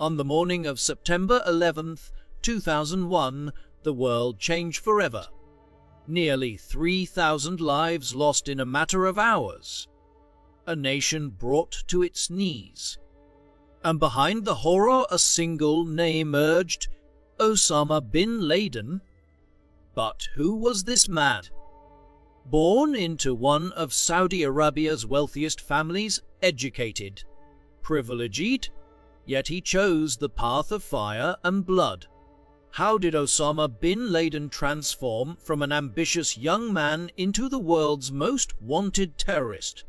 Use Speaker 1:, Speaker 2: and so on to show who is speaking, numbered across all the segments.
Speaker 1: On the morning of September 11th, 2001, the world changed forever. Nearly 3,000 lives lost in a matter of hours. A nation brought to its knees. And behind the horror, a single name emerged: Osama bin Laden. But who was this man? Born into one of Saudi Arabia's wealthiest families, educated, privileged, yet he chose the path of fire and blood. How did Osama bin Laden transform from an ambitious young man into the world's most wanted terrorist?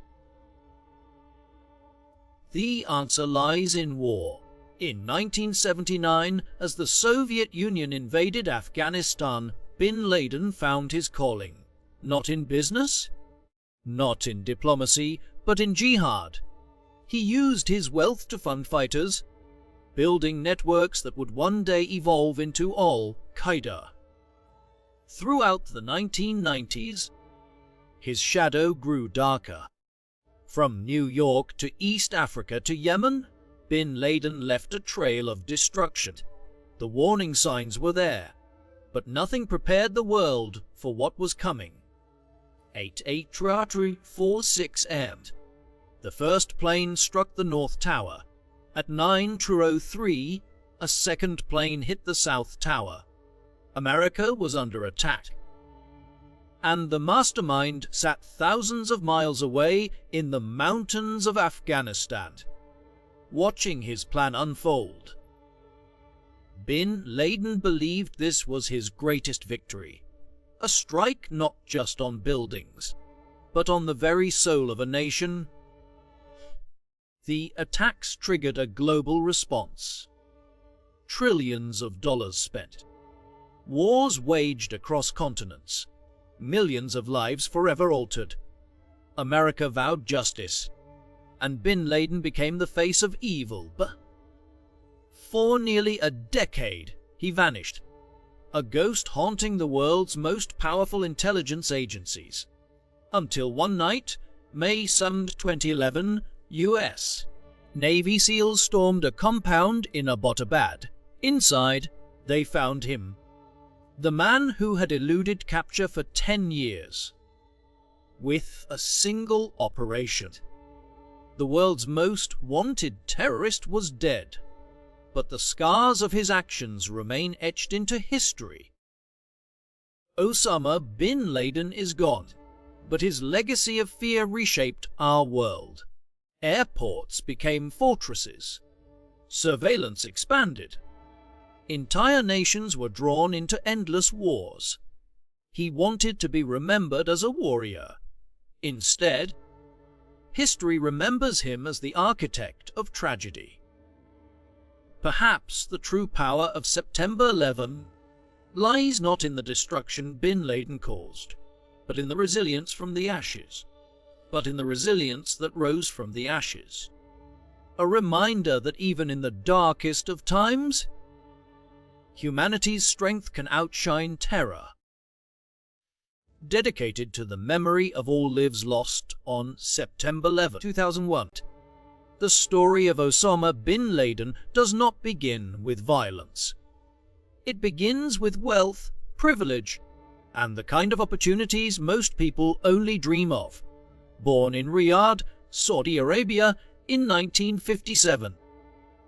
Speaker 1: The answer lies in war. In 1979, as the Soviet Union invaded Afghanistan, bin Laden found his calling. Not in business, not in diplomacy, but in jihad. He used his wealth to fund fighters, building networks that would one day evolve into Al-Qaeda. Throughout the 1990s, his shadow grew darker. From New York to East Africa to Yemen, bin Laden left a trail of destruction. The warning signs were there, but nothing prepared the world for what was coming. 8:46 am. The first plane struck the North Tower. At 9:03, a second plane hit the South Tower. America was under attack. And the mastermind sat thousands of miles away in the mountains of Afghanistan, watching his plan unfold. Bin Laden believed this was his greatest victory. A strike not just on buildings, but on the very soul of a nation. The attacks triggered a global response. Trillions of dollars spent. Wars waged across continents. Millions of lives forever altered. America vowed justice, and bin Laden became the face of evil, but for nearly a decade he vanished, a ghost haunting the world's most powerful intelligence agencies. Until one night, May 7, 2011, US Navy SEALs stormed a compound in Abbottabad. Inside, they found him, the man who had eluded capture for 10 years. With a single operation, the world's most wanted terrorist was dead, but the scars of his actions remain etched into history. Osama bin Laden is gone, but his legacy of fear reshaped our world. Airports became fortresses. Surveillance expanded. Entire nations were drawn into endless wars. He wanted to be remembered as a warrior. Instead, history remembers him as the architect of tragedy. Perhaps the true power of September 11 lies not in the destruction bin Laden caused, but in the resilience from the ashes. But in the resilience that rose from the ashes. A reminder that even in the darkest of times, humanity's strength can outshine terror. Dedicated to the memory of all lives lost on September 11, 2001, the story of Osama bin Laden does not begin with violence. It begins with wealth, privilege, and the kind of opportunities most people only dream of. Born in Riyadh, Saudi Arabia, in 1957,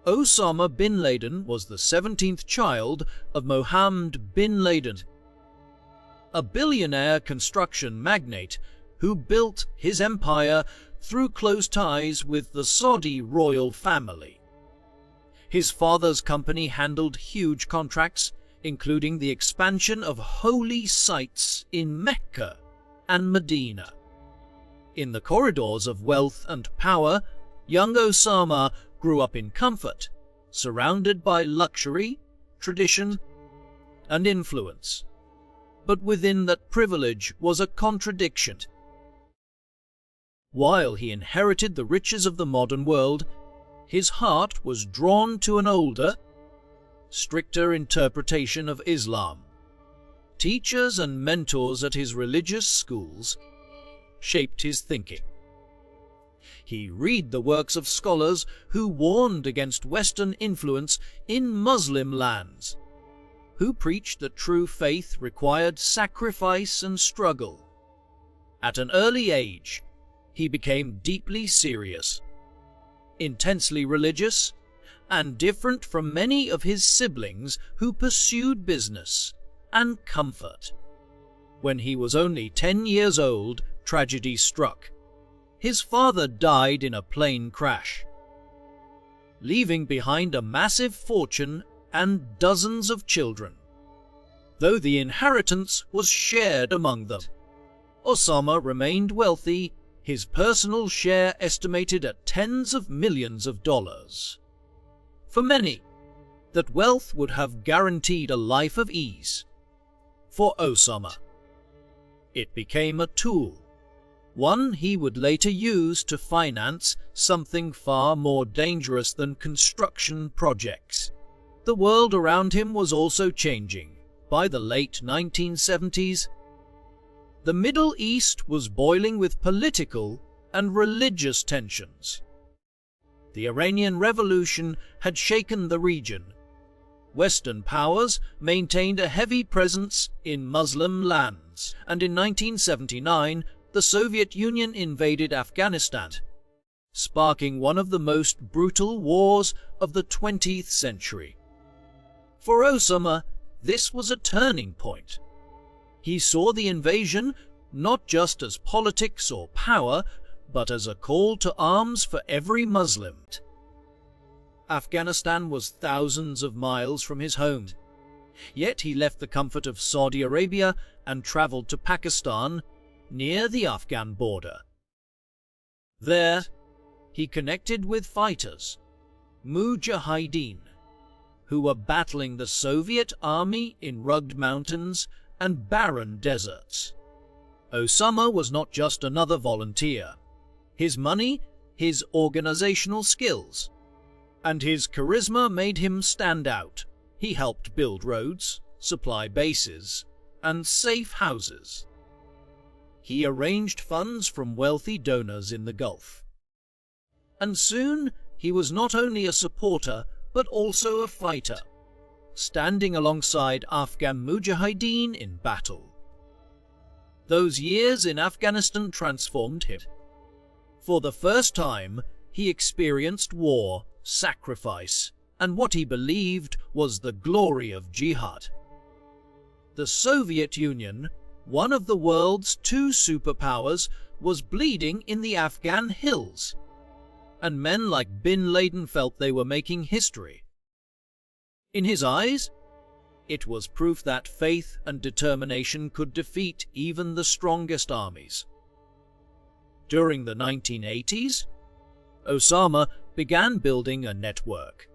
Speaker 1: Osama bin Laden was the 17th child of Mohammed bin Laden, a billionaire construction magnate who built his empire through close ties with the Saudi royal family. His father's company handled huge contracts, including the expansion of holy sites in Mecca and Medina. In the corridors of wealth and power, young Osama grew up in comfort, surrounded by luxury, tradition, and influence. But within that privilege was a contradiction. While he inherited the riches of the modern world, his heart was drawn to an older, stricter interpretation of Islam. Teachers and mentors at his religious schools shaped his thinking. He read the works of scholars who warned against Western influence in Muslim lands, who preached that true faith required sacrifice and struggle. At an early age, he became deeply serious, intensely religious, and different from many of his siblings who pursued business and comfort. When he was only 10 years old, tragedy struck. His father died in a plane crash, leaving behind a massive fortune and dozens of children, though the inheritance was shared among them. Osama remained wealthy, his personal share estimated at tens of millions of dollars. For many, that wealth would have guaranteed a life of ease. For Osama, it became a tool, one he would later use to finance something far more dangerous than construction projects. The world around him was also changing. By the late 1970s, the Middle East was boiling with political and religious tensions. The Iranian Revolution had shaken the region. Western powers maintained a heavy presence in Muslim lands, and in 1979, the Soviet Union invaded Afghanistan, sparking one of the most brutal wars of the 20th century. For Osama, this was a turning point. He saw the invasion not just as politics or power, but as a call to arms for every Muslim. Afghanistan was thousands of miles from his home, yet he left the comfort of Saudi Arabia and traveled to Pakistan, near the Afghan border. There, he connected with fighters, Mujahideen, who were battling the Soviet army in rugged mountains and barren deserts. Osama was not just another volunteer. His money, his organizational skills, and his charisma made him stand out. He helped build roads, supply bases, and safe houses. He arranged funds from wealthy donors in the Gulf. And soon, he was not only a supporter, but also a fighter, standing alongside Afghan Mujahideen in battle. Those years in Afghanistan transformed him. For the first time, he experienced war, sacrifice, and what he believed was the glory of jihad. The Soviet Union, one of the world's two superpowers, was bleeding in the Afghan hills, and men like bin Laden felt they were making history. In his eyes, it was proof that faith and determination could defeat even the strongest armies. During the 1980s, Osama began building a network.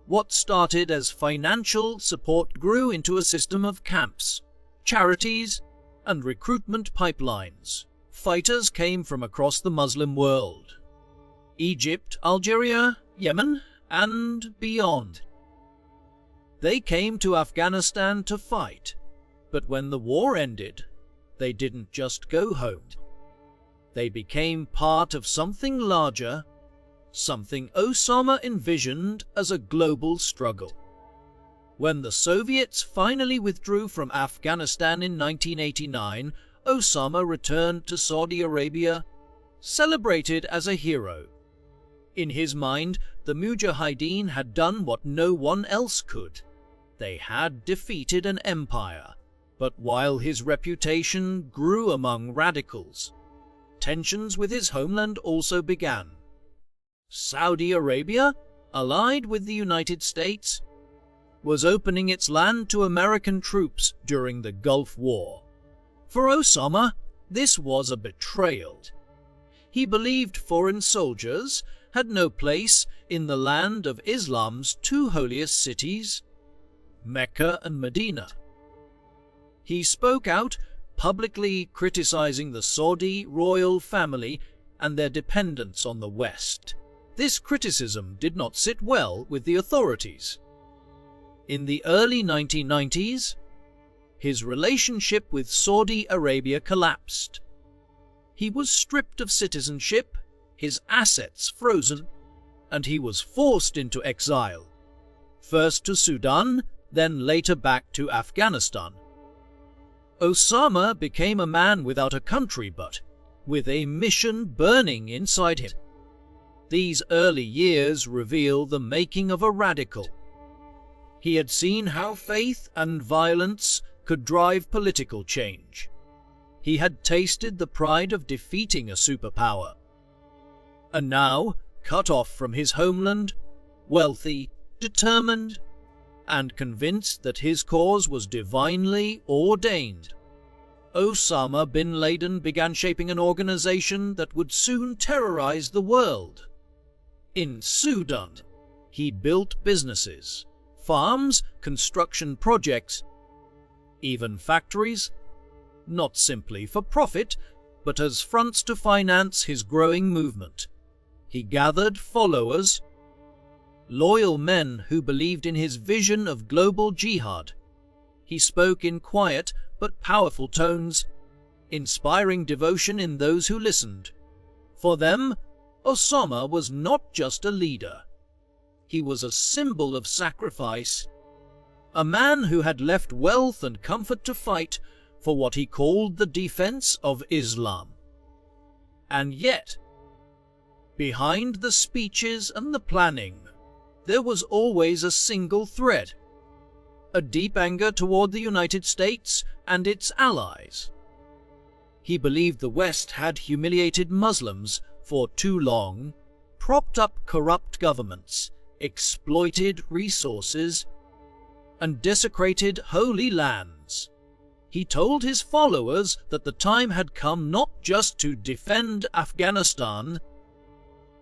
Speaker 1: What started as financial support grew into a system of camps, charities, and recruitment pipelines. Fighters came from across the Muslim world: Egypt, Algeria, Yemen, and beyond. They came to Afghanistan to fight, but when the war ended, they didn't just go home. They became part of something larger, something Osama envisioned as a global struggle. When the Soviets finally withdrew from Afghanistan in 1989, Osama returned to Saudi Arabia, celebrated as a hero. In his mind, the Mujahideen had done what no one else could. They had defeated an empire. But while his reputation grew among radicals, tensions with his homeland also began. Saudi Arabia, allied with the United States, was opening its land to American troops during the Gulf War. For Osama, this was a betrayal. He believed foreign soldiers had no place in the land of Islam's two holiest cities, Mecca and Medina. He spoke out, publicly criticizing the Saudi royal family and their dependence on the West. This criticism did not sit well with the authorities. In the early 1990s, his relationship with Saudi Arabia collapsed. He was stripped of citizenship, his assets frozen, and he was forced into exile, first to Sudan, then later back to Afghanistan. Osama became a man without a country, but with a mission burning inside him. These early years reveal the making of a radical. He had seen how faith and violence could drive political change. He had tasted the pride of defeating a superpower. And now, cut off from his homeland, wealthy, determined, and convinced that his cause was divinely ordained, Osama bin Laden began shaping an organization that would soon terrorize the world. In Sudan, he built businesses, farms, construction projects, even factories, not simply for profit, but as fronts to finance his growing movement. He gathered followers, loyal men who believed in his vision of global jihad. He spoke in quiet but powerful tones, inspiring devotion in those who listened. For them, Osama was not just a leader. He was a symbol of sacrifice, a man who had left wealth and comfort to fight for what he called the defense of Islam. And yet, behind the speeches and the planning, there was always a single thread: a deep anger toward the United States and its allies. He believed the West had humiliated Muslims for too long, propped up corrupt governments, exploited resources, and desecrated holy lands. He told his followers that the time had come not just to defend Afghanistan,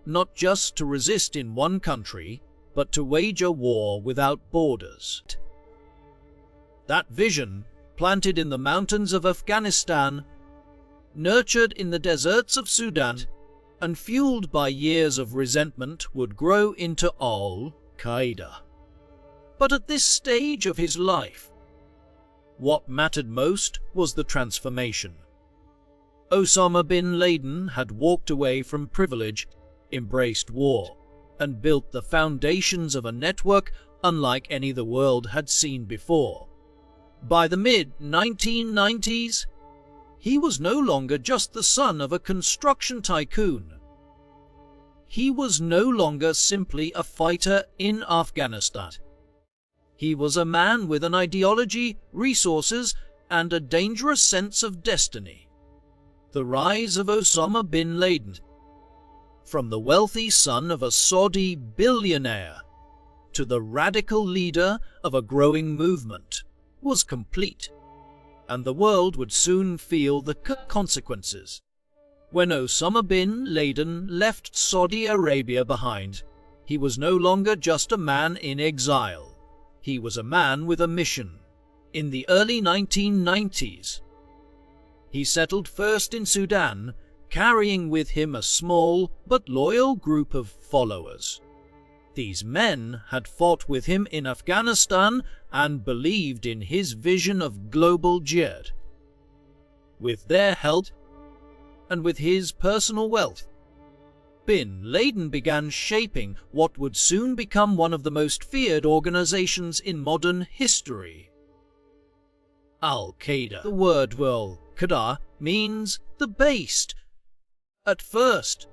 Speaker 1: not just to resist in one country, but to wage a war without borders. That vision, planted in the mountains of Afghanistan, nurtured in the deserts of Sudan, and fueled by years of resentment, would grow into Al-Qaeda. But at this stage of his life, what mattered most was the transformation. Osama bin Laden had walked away from privilege, embraced war, and built the foundations of a network unlike any the world had seen before. By the mid-1990s, he was no longer just the son of a construction tycoon. He was no longer simply a fighter in Afghanistan. He was a man with an ideology, resources, and a dangerous sense of destiny. The rise of Osama bin Laden, from the wealthy son of a Saudi billionaire to the radical leader of a growing movement, was complete, and the world would soon feel the consequences. When Osama bin Laden left Saudi Arabia behind, he was no longer just a man in exile. He was a man with a mission. In the early 1990s, he settled first in Sudan, carrying with him a small but loyal group of followers. These men had fought with him in Afghanistan and believed in his vision of global jihad. With their help, and with his personal wealth, bin Laden began shaping what would soon become one of the most feared organizations in modern history. Al-Qaeda. The word Al-Qaeda means the based. At first,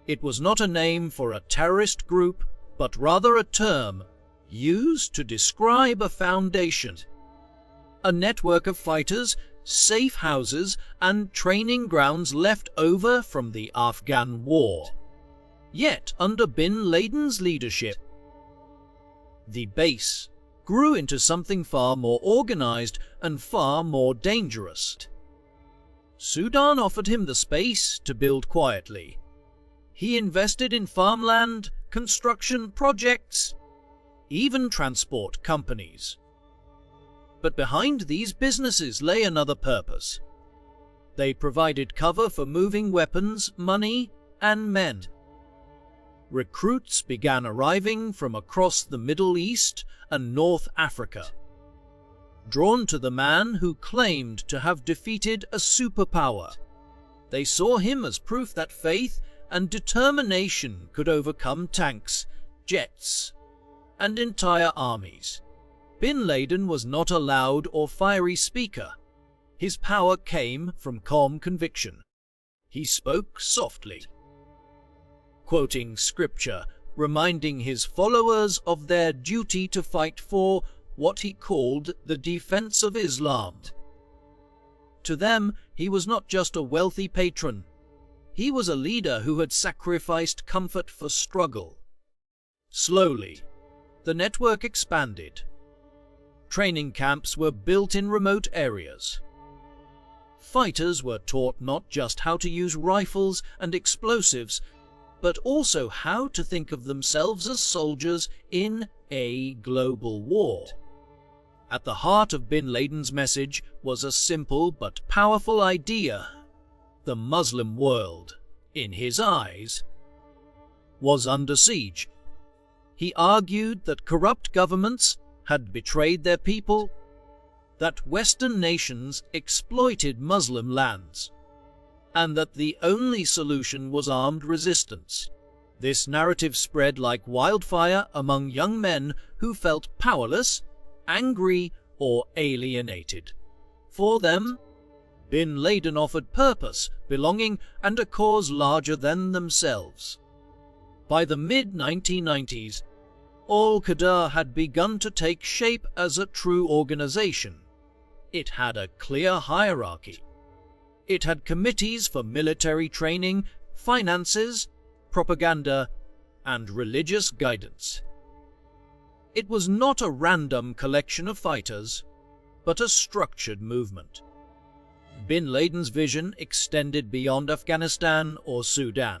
Speaker 1: it was not a name for a terrorist group, but rather a term used to describe a foundation, a network of fighters, safe houses, and training grounds left over from the Afghan war. Yet, under bin Laden's leadership, the base grew into something far more organized and far more dangerous. Sudan offered him the space to build quietly. He invested in farmland, construction projects, even transport companies. But behind these businesses lay another purpose. They provided cover for moving weapons, money, and men. Recruits began arriving from across the Middle East and North Africa, drawn to the man who claimed to have defeated a superpower. They saw him as proof that faith and determination could overcome tanks, jets, and entire armies. Bin Laden was not a loud or fiery speaker. His power came from calm conviction. He spoke softly, quoting scripture, reminding his followers of their duty to fight for what he called the defense of Islam. To them, he was not just a wealthy patron. He was a leader who had sacrificed comfort for struggle. Slowly, the network expanded. Training camps were built in remote areas. Fighters were taught not just how to use rifles and explosives, but also how to think of themselves as soldiers in a global war. At the heart of Bin Laden's message was a simple but powerful idea. The Muslim world, in his eyes, was under siege. He argued that corrupt governments had betrayed their people, that Western nations exploited Muslim lands, and that the only solution was armed resistance. This narrative spread like wildfire among young men who felt powerless, angry, or alienated. For them, Bin Laden offered purpose, belonging, and a cause larger than themselves. By the mid-1990s, Al-Qaeda had begun to take shape as a true organization. It had a clear hierarchy. It had committees for military training, finances, propaganda, and religious guidance. It was not a random collection of fighters, but a structured movement. Bin Laden's vision extended beyond Afghanistan or Sudan.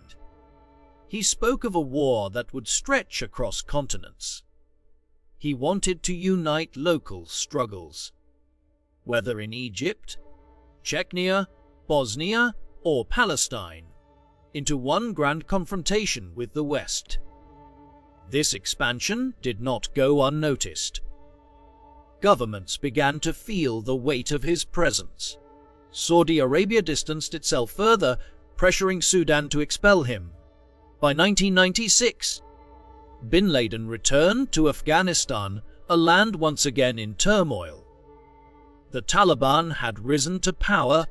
Speaker 1: He spoke of a war that would stretch across continents. He wanted to unite local struggles, whether in Egypt, Chechnya, Bosnia, or Palestine, into one grand confrontation with the West. This expansion did not go unnoticed. Governments began to feel the weight of his presence. Saudi Arabia distanced itself further, pressuring Sudan to expel him. By 1996, Bin Laden returned to Afghanistan, a land once again in turmoil. The Taliban had risen to power,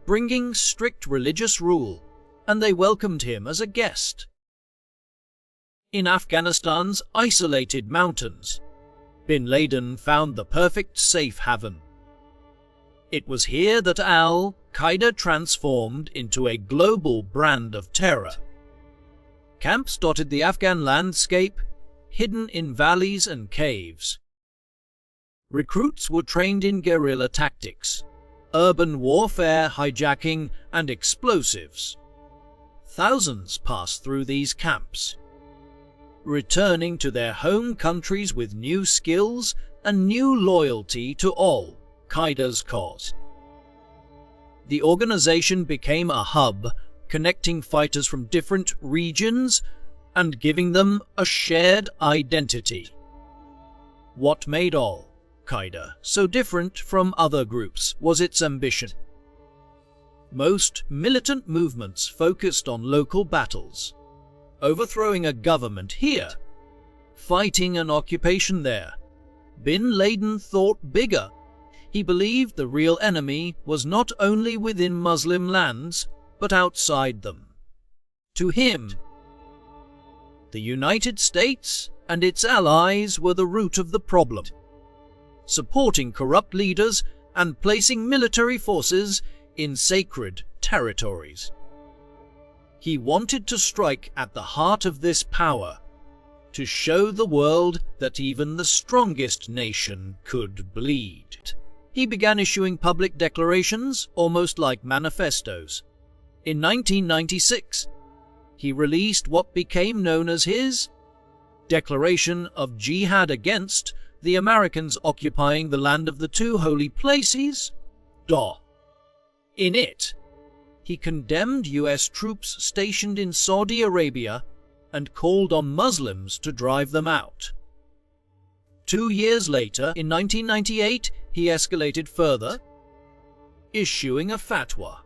Speaker 1: bringing strict religious rule, and they welcomed him as a guest. In Afghanistan's isolated mountains, Bin Laden found the perfect safe haven. It was here that Al-Qaeda transformed into a global brand of terror. Camps dotted the Afghan landscape, hidden in valleys and caves. Recruits were trained in guerrilla tactics, urban warfare, hijacking, and explosives. Thousands passed through these camps, returning to their home countries with new skills and new loyalty to Al-Qaeda's cause. The organization became a hub, connecting fighters from different regions and giving them a shared identity. What made Al-Qaeda so different from other groups was its ambition. Most militant movements focused on local battles, overthrowing a government here, fighting an occupation there. Bin Laden thought bigger. He believed the real enemy was not only within Muslim lands, but outside them. To him, the United States and its allies were the root of the problem, supporting corrupt leaders and placing military forces in sacred territories. He wanted to strike at the heart of this power, to show the world that even the strongest nation could bleed. He began issuing public declarations, almost like manifestos. In 1996, he released what became known as his Declaration of Jihad against the Americans occupying the land of the two holy places. In it, he condemned U.S. troops stationed in Saudi Arabia and called on Muslims to drive them out. 2 years later, in 1998, he escalated further, issuing a fatwa,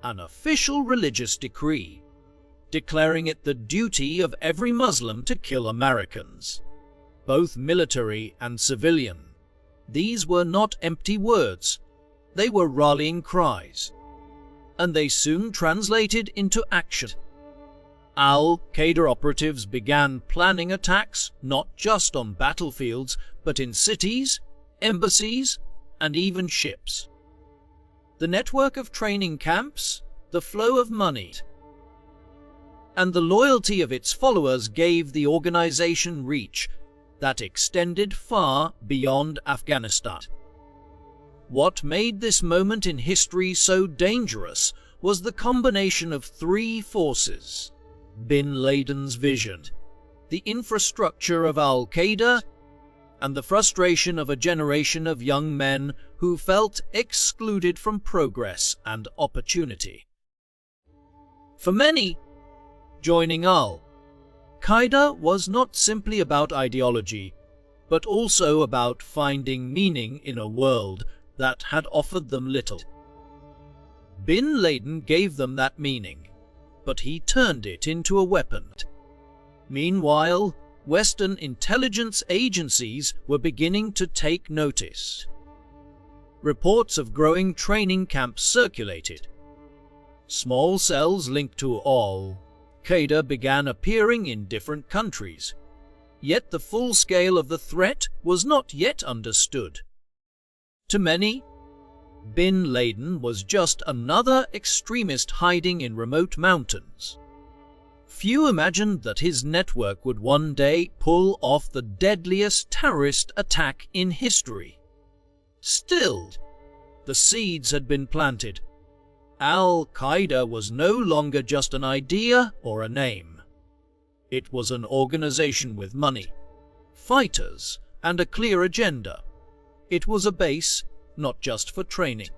Speaker 1: an official religious decree, declaring it the duty of every Muslim to kill Americans, both military and civilian. These were not empty words, they were rallying cries, and they soon translated into action. Al-Qaeda operatives began planning attacks not just on battlefields, but in cities, embassies, and even ships. The network of training camps, the flow of money, and the loyalty of its followers gave the organization reach that extended far beyond Afghanistan. What made this moment in history so dangerous was the combination of three forces: Bin Laden's vision, the infrastructure of Al-Qaeda, and the frustration of a generation of young men who felt excluded from progress and opportunity. For many, joining Al-Qaeda was not simply about ideology, but also about finding meaning in a world that had offered them little. Bin Laden gave them that meaning, but he turned it into a weapon. Meanwhile, Western intelligence agencies were beginning to take notice. Reports of growing training camps circulated. Small cells linked to Al-Qaeda began appearing in different countries, yet the full scale of the threat was not yet understood. To many, Bin Laden was just another extremist hiding in remote mountains. Few imagined that his network would one day pull off the deadliest terrorist attack in history. Still, the seeds had been planted. Al-Qaeda was no longer just an idea or a name. It was an organization with money, fighters, and a clear agenda. It was a base, not just for training,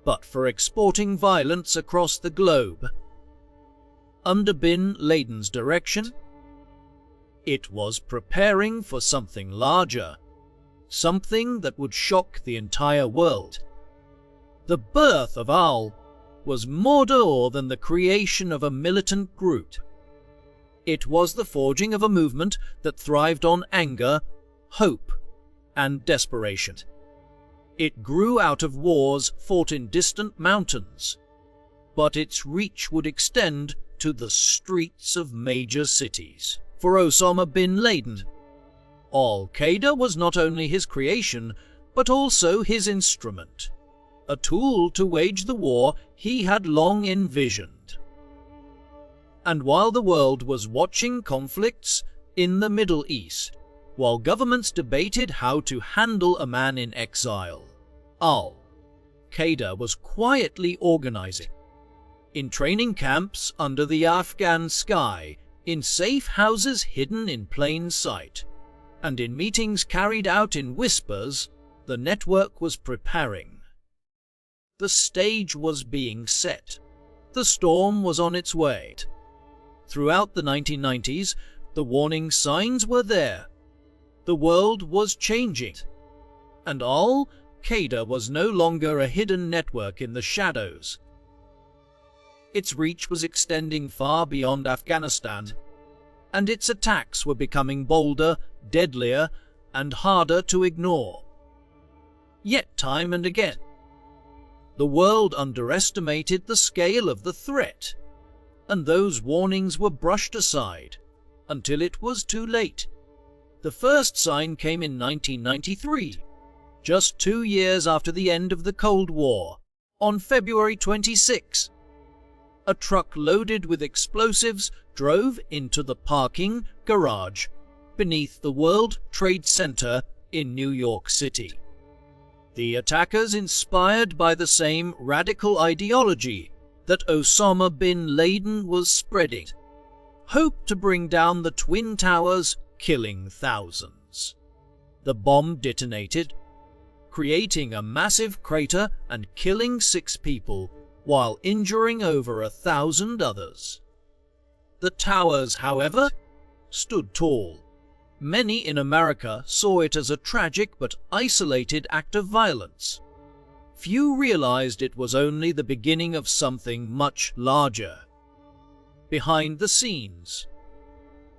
Speaker 1: but for exporting violence across the globe. Under Bin Laden's direction, it was preparing for something larger, something that would shock the entire world. The birth of Al was more than the creation of a militant group. It was the forging of a movement that thrived on anger, hope, and desperation. It grew out of wars fought in distant mountains, but its reach would extend to the streets of major cities. For Osama bin Laden, Al-Qaeda was not only his creation, but also his instrument, a tool to wage the war he had long envisioned. And while the world was watching conflicts in the Middle East, while governments debated how to handle a man in exile, Al-Qaeda was quietly organizing. In training camps under the Afghan sky, in safe houses hidden in plain sight, and in meetings carried out in whispers, the network was preparing. The stage was being set. The storm was on its way. Throughout the 1990s, the warning signs were there. The world was changing, and Al-Qaeda was no longer a hidden network in the shadows. Its reach was extending far beyond Afghanistan, and its attacks were becoming bolder, deadlier, and harder to ignore. Yet time and again, the world underestimated the scale of the threat, and those warnings were brushed aside until it was too late. The first sign came in 1993, just 2 years after the end of the Cold War. On February 26, a truck loaded with explosives drove into the parking garage beneath the World Trade Center in New York City. The attackers, inspired by the same radical ideology that Osama bin Laden was spreading, hoped to bring down the Twin Towers, killing thousands. The bomb detonated, creating a massive crater and killing 6 people, while injuring over 1,000 others. The towers, however, stood tall. Many in America saw it as a tragic but isolated act of violence. Few realized it was only the beginning of something much larger. Behind the scenes,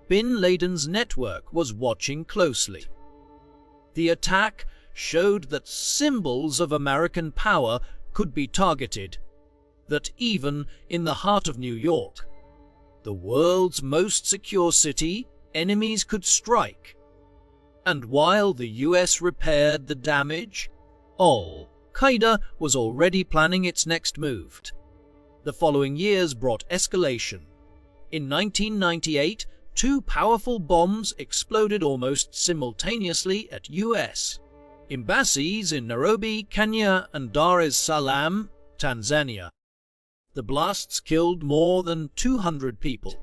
Speaker 1: bin Laden's network was watching closely. The attack showed that symbols of American power could be targeted, that even in the heart of New York, the world's most secure city, enemies could strike. And while the US repaired the damage, Al-Qaeda was already planning its next move. The following years brought escalation. In 1998, two powerful bombs exploded almost simultaneously at US embassies in Nairobi, Kenya, and Dar es Salaam, Tanzania. The blasts killed more than 200 people,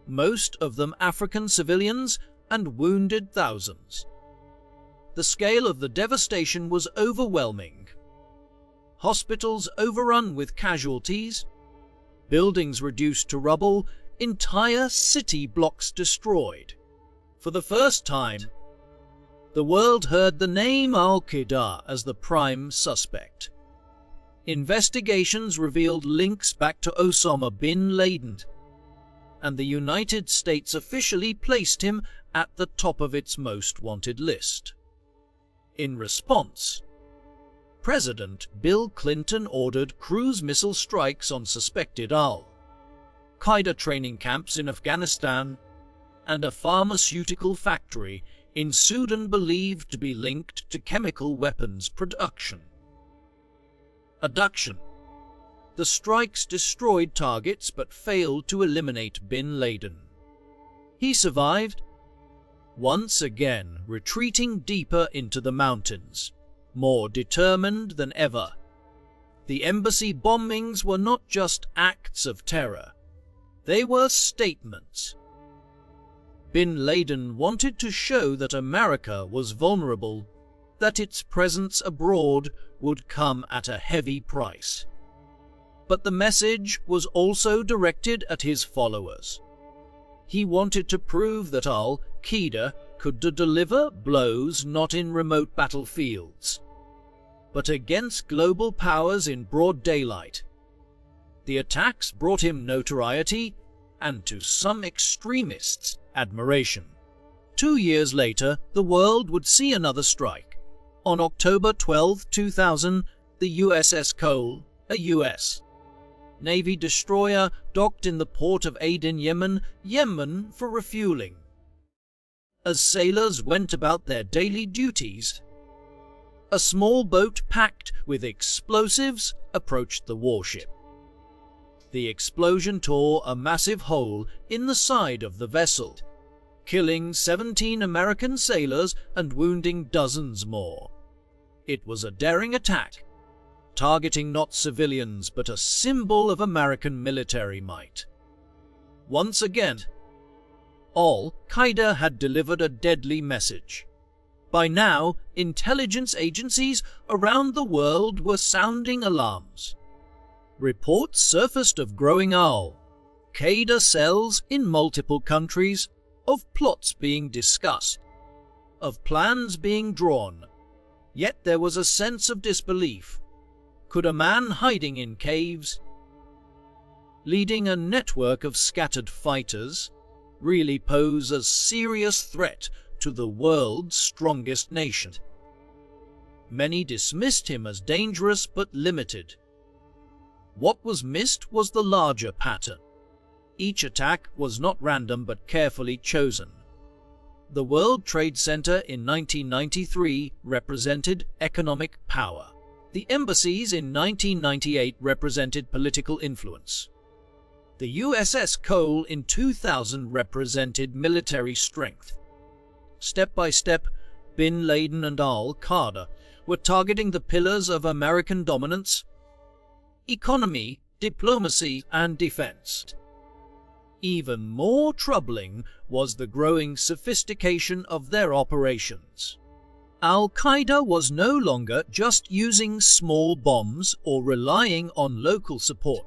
Speaker 1: most of them African civilians, and wounded thousands. The scale of the devastation was overwhelming. Hospitals overrun with casualties, buildings reduced to rubble, entire city blocks destroyed. For the first time, the world heard the name Al-Qaeda as the prime suspect. Investigations revealed links back to Osama bin Laden, and the United States officially placed him at the top of its most wanted list. In response, President Bill Clinton ordered cruise missile strikes on suspected Al-Qaeda training camps in Afghanistan and a pharmaceutical factory in Sudan believed to be linked to chemical weapons production. The strikes destroyed targets but failed to eliminate bin Laden. He survived, once again retreating deeper into the mountains, more determined than ever. The embassy bombings were not just acts of terror. They were statements. Bin Laden wanted to show that America was vulnerable, that its presence abroad would come at a heavy price. But the message was also directed at his followers. He wanted to prove that Al-Qaeda could deliver blows not in remote battlefields, but against global powers in broad daylight. The attacks brought him notoriety and, to some extremists, admiration. 2 years later, the world would see another strike. On October 12, 2000, the USS Cole, a U.S. Navy destroyer, docked in the port of Aden, Yemen for refueling. As sailors went about their daily duties, a small boat packed with explosives approached the warship. The explosion tore a massive hole in the side of the vessel, killing 17 American sailors and wounding dozens more. It was a daring attack, targeting not civilians but a symbol of American military might. Once again, Al-Qaeda had delivered a deadly message. By now, intelligence agencies around the world were sounding alarms. Reports surfaced of growing Al-Qaeda cells in multiple countries, of plots being discussed, of plans being drawn. Yet there was a sense of disbelief. Could a man hiding in caves, leading a network of scattered fighters, really pose a serious threat to the world's strongest nation? Many dismissed him as dangerous but limited. What was missed was the larger pattern. Each attack was not random but carefully chosen. The World Trade Center in 1993 represented economic power. The embassies in 1998 represented political influence. The USS Cole in 2000 represented military strength. Step by step, bin Laden and Al-Qaeda were targeting the pillars of American dominance: economy, diplomacy, and defense. Even more troubling was the growing sophistication of their operations. Al-Qaeda was no longer just using small bombs or relying on local support.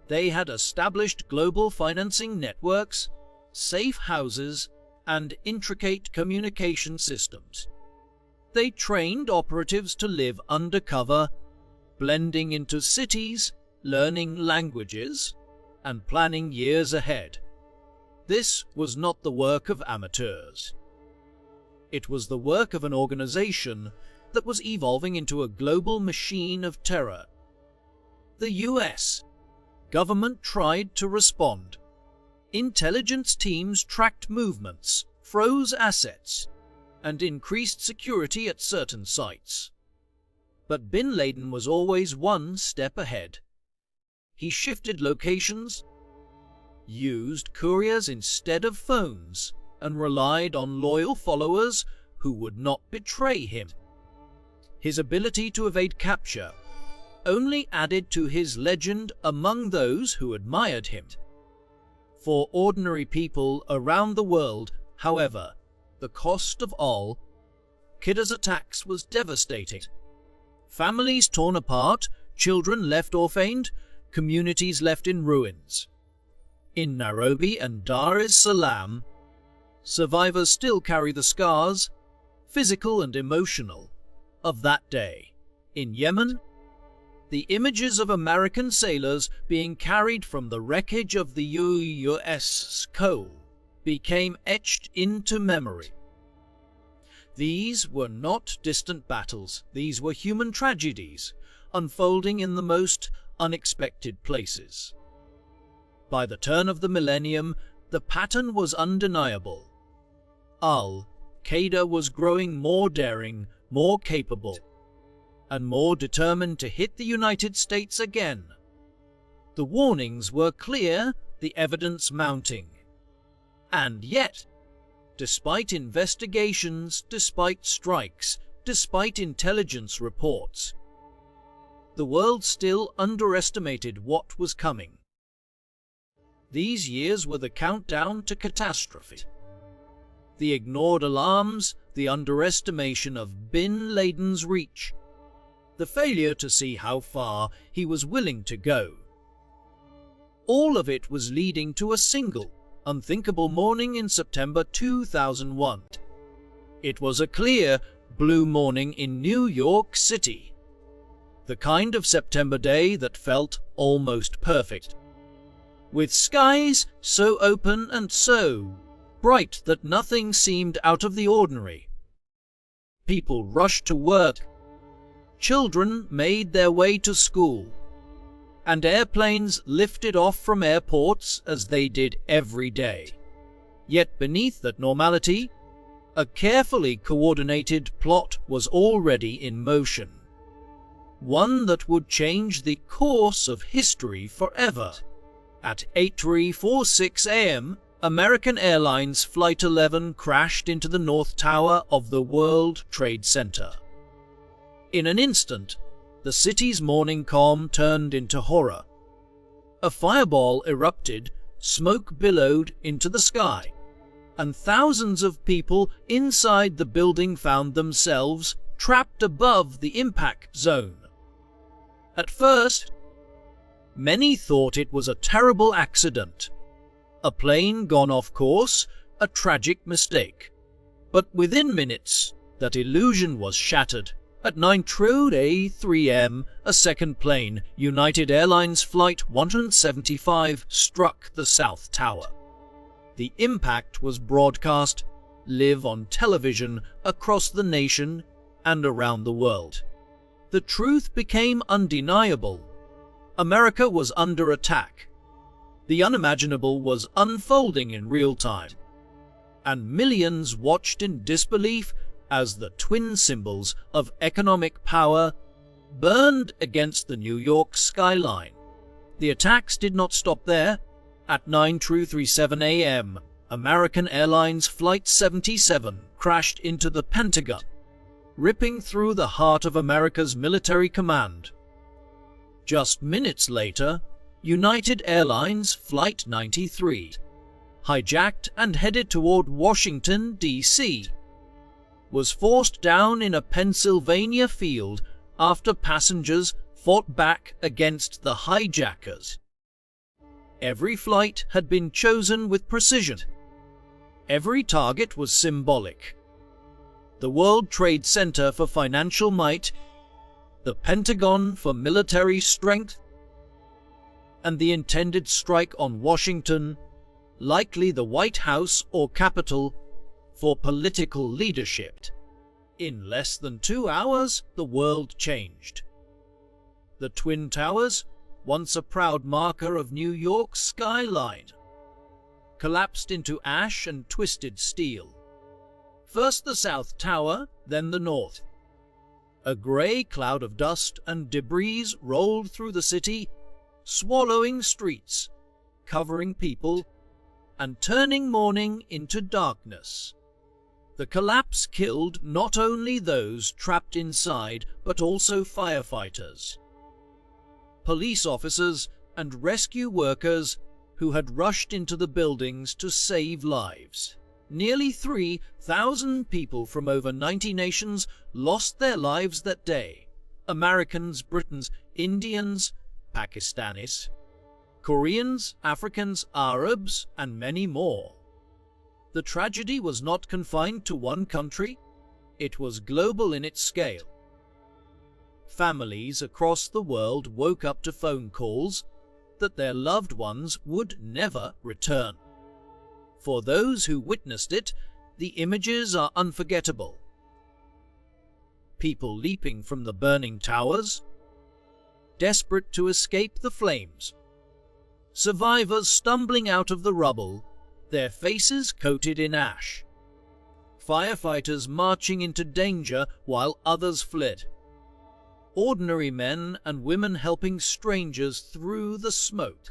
Speaker 1: They had established global financing networks, safe houses, and intricate communication systems. They trained operatives to live undercover, blending into cities, learning languages, and planning years ahead. This was not the work of amateurs. It was the work of an organization that was evolving into a global machine of terror. The US government tried to respond. Intelligence teams tracked movements, froze assets, and increased security at certain sites. But bin Laden was always one step ahead. He shifted locations, used couriers instead of phones, and relied on loyal followers who would not betray him. His ability to evade capture only added to his legend among those who admired him. For ordinary people around the world, however, the cost of al-Qaeda's attacks was devastating. Families torn apart, children left orphaned, communities left in ruins. In Nairobi and Dar es Salaam, survivors still carry the scars, physical and emotional, of that day. In Yemen, the images of American sailors being carried from the wreckage of the USS Cole became etched into memory. These were not distant battles, these were human tragedies, unfolding in the most unexpected places. By the turn of the millennium, the pattern was undeniable. Al-Qaeda was growing more daring, more capable, and more determined to hit the United States again. The warnings were clear, the evidence mounting. And yet, despite investigations, despite strikes, despite intelligence reports, the world still underestimated what was coming. These years were the countdown to catastrophe. The ignored alarms, the underestimation of bin Laden's reach, the failure to see how far he was willing to go. All of it was leading to a single, unthinkable morning in September 2001. It was a clear, blue morning in New York City. The kind of September day that felt almost perfect, with skies so open and so bright that nothing seemed out of the ordinary. People rushed to work, children made their way to school, and airplanes lifted off from airports as they did every day. Yet beneath that normality, a carefully coordinated plot was already in motion. One that would change the course of history forever. At 8:46 a.m., American Airlines Flight 11 crashed into the North Tower of the World Trade Center. In an instant, the city's morning calm turned into horror. A fireball erupted, smoke billowed into the sky, and thousands of people inside the building found themselves trapped above the impact zone. At first, many thought it was a terrible accident, a plane gone off course, a tragic mistake. But within minutes, that illusion was shattered. At 9:03 a.m., a second plane, United Airlines Flight 175, struck the South Tower. The impact was broadcast live on television across the nation and around the world. The truth became undeniable. America was under attack. The unimaginable was unfolding in real time, and millions watched in disbelief as the twin symbols of economic power burned against the New York skyline. The attacks did not stop there. At 9:37 a.m., American Airlines Flight 77 crashed into the Pentagon, ripping through the heart of America's military command. Just minutes later, United Airlines Flight 93, hijacked and headed toward Washington, D.C., was forced down in a Pennsylvania field after passengers fought back against the hijackers. Every flight had been chosen with precision. Every target was symbolic. The World Trade Center for financial might, the Pentagon for military strength, and the intended strike on Washington, likely the White House or Capitol, for political leadership. In less than 2 hours, the world changed. The Twin Towers, once a proud marker of New York's skyline, collapsed into ash and twisted steel. First the South Tower, then the North. A grey cloud of dust and debris rolled through the city, swallowing streets, covering people, and turning morning into darkness. The collapse killed not only those trapped inside, but also firefighters, police officers, and rescue workers who had rushed into the buildings to save lives. Nearly 3,000 people from over 90 nations lost their lives that day. Americans, Britons, Indians, Pakistanis, Koreans, Africans, Arabs, and many more. The tragedy was not confined to one country, it was global in its scale. Families across the world woke up to phone calls that their loved ones would never return. For those who witnessed it, the images are unforgettable. People leaping from the burning towers, desperate to escape the flames. Survivors stumbling out of the rubble, their faces coated in ash. Firefighters marching into danger while others fled. Ordinary men and women helping strangers through the smoke.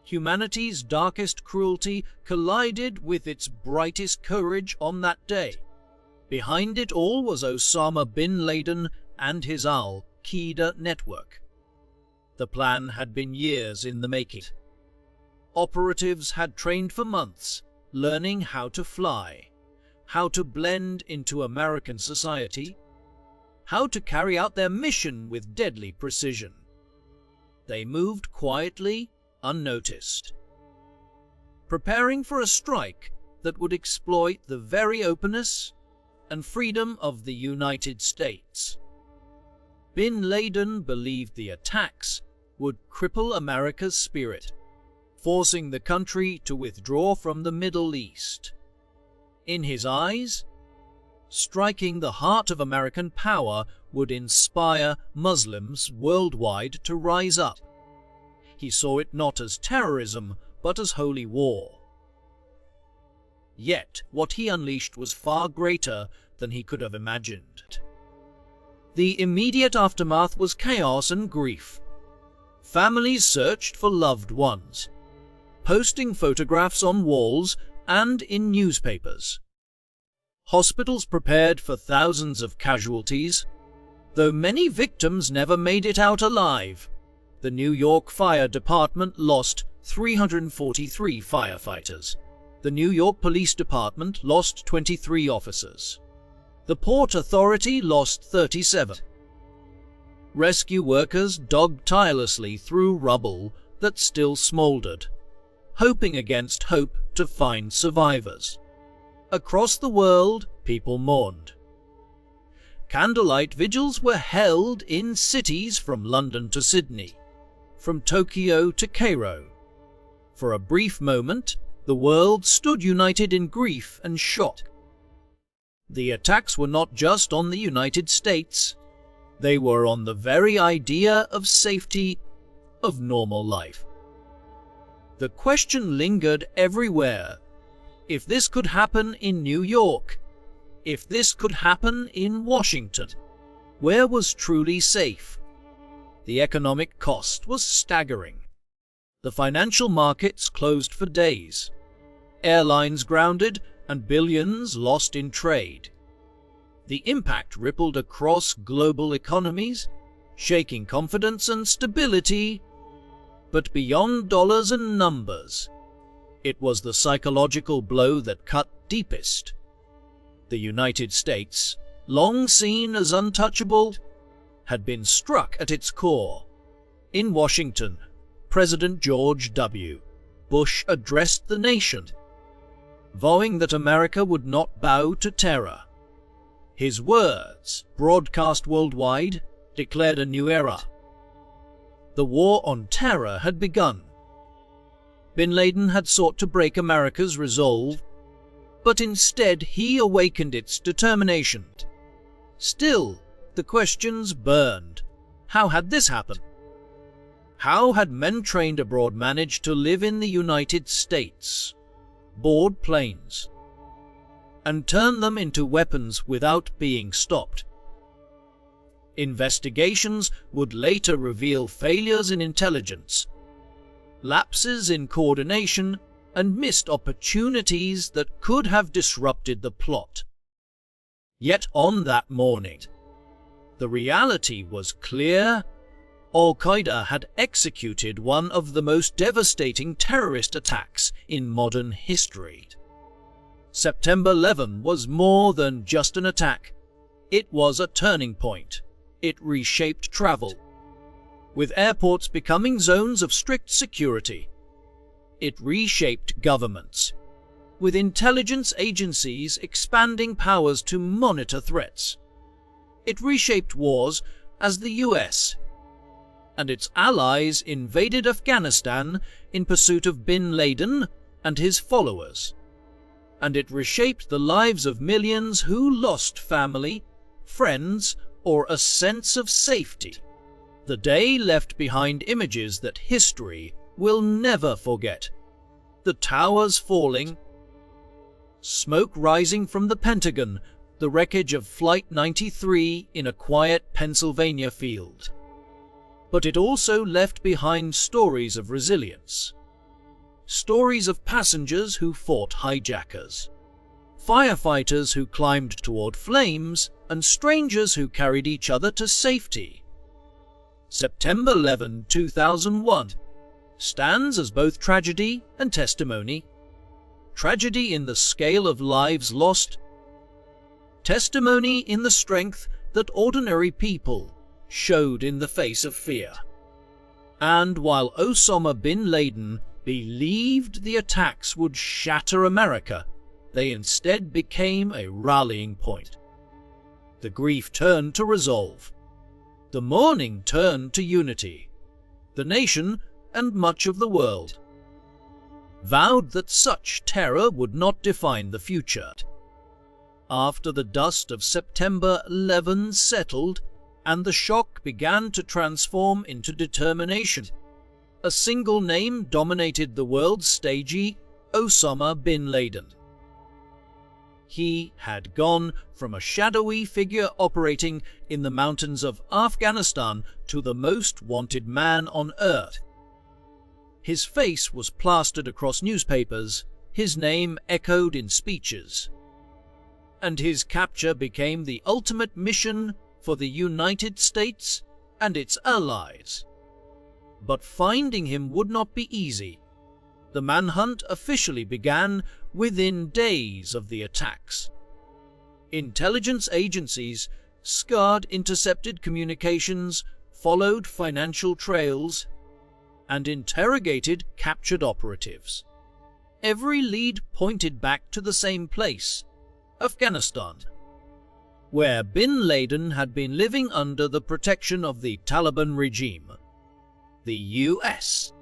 Speaker 1: Humanity's darkest cruelty collided with its brightest courage on that day. Behind it all was Osama bin Laden and his Al-Qaeda network. The plan had been years in the making. Operatives had trained for months, learning how to fly, how to blend into American society, how to carry out their mission with deadly precision. They moved quietly, unnoticed, preparing for a strike that would exploit the very openness and freedom of the United States. Bin Laden believed the attacks would cripple America's spirit, forcing the country to withdraw from the Middle East. In his eyes, striking the heart of American power would inspire Muslims worldwide to rise up. He saw it not as terrorism, but as holy war. Yet, what he unleashed was far greater than he could have imagined. The immediate aftermath was chaos and grief. Families searched for loved ones, posting photographs on walls and in newspapers. Hospitals prepared for thousands of casualties, though many victims never made it out alive. The New York Fire Department lost 343 firefighters. The New York Police Department lost 23 officers. The Port Authority lost 37. Rescue workers dug tirelessly through rubble that still smoldered, hoping against hope to find survivors. Across the world, people mourned. Candlelight vigils were held in cities from London to Sydney, from Tokyo to Cairo. For a brief moment, the world stood united in grief and shock. The attacks were not just on the United States, they were on the very idea of safety, of normal life. The question lingered everywhere. If this could happen in New York, if this could happen in Washington, where was truly safe? The economic cost was staggering. The financial markets closed for days, airlines grounded, and billions lost in trade. The impact rippled across global economies, shaking confidence and stability. But beyond dollars and numbers, it was the psychological blow that cut deepest. The United States, long seen as untouchable, had been struck at its core. In Washington, President George W. Bush addressed the nation, vowing that America would not bow to terror. His words, broadcast worldwide, declared a new era. The war on terror had begun. Bin Laden had sought to break America's resolve, but instead he awakened its determination. Still, the questions burned. How had this happened? How had men trained abroad managed to live in the United States, board planes, and turn them into weapons without being stopped? Investigations would later reveal failures in intelligence, lapses in coordination, and missed opportunities that could have disrupted the plot. Yet on that morning, the reality was clear. Al-Qaeda had executed one of the most devastating terrorist attacks in modern history. September 11 was more than just an attack. It was a turning point. It reshaped travel, with airports becoming zones of strict security. It reshaped governments, with intelligence agencies expanding powers to monitor threats. It reshaped wars as the US and its allies invaded Afghanistan in pursuit of bin Laden and his followers. And it reshaped the lives of millions who lost family, friends, or a sense of safety. The day left behind images that history will never forget. The towers falling, smoke rising from the Pentagon, the wreckage of Flight 93 in a quiet Pennsylvania field. But it also left behind stories of resilience. Stories of passengers who fought hijackers, firefighters who climbed toward flames, and strangers who carried each other to safety. September 11, 2001 stands as both tragedy and testimony. Tragedy in the scale of lives lost, testimony in the strength that ordinary people showed in the face of fear. And while Osama bin Laden believed the attacks would shatter America, they instead became a rallying point. The grief turned to resolve. The mourning turned to unity. The nation, and much of the world, vowed that such terror would not define the future. After the dust of September 11 settled, and the shock began to transform into determination, a single name dominated the world's stage: Osama bin Laden. He had gone from a shadowy figure operating in the mountains of Afghanistan to the most wanted man on earth. His face was plastered across newspapers, his name echoed in speeches, and his capture became the ultimate mission for the United States and its allies. But finding him would not be easy. The manhunt officially began within days of the attacks. Intelligence agencies scoured intercepted communications, followed financial trails, and interrogated captured operatives. Every lead pointed back to the same place: Afghanistan, where bin Laden had been living under the protection of the Taliban regime. The US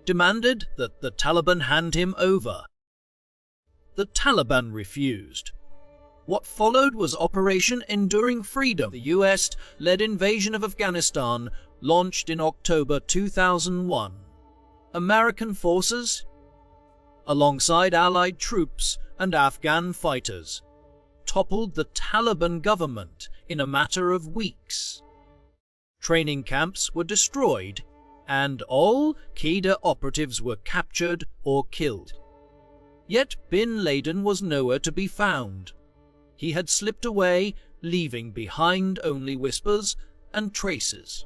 Speaker 1: demanded that the Taliban hand him over. The Taliban refused. What followed was Operation Enduring Freedom. The US-led invasion of Afghanistan launched in October 2001. American forces, alongside Allied troops and Afghan fighters, toppled the Taliban government in a matter of weeks. Training camps were destroyed, and all Qaeda operatives were captured or killed. Yet bin Laden was nowhere to be found. He had slipped away, leaving behind only whispers and traces.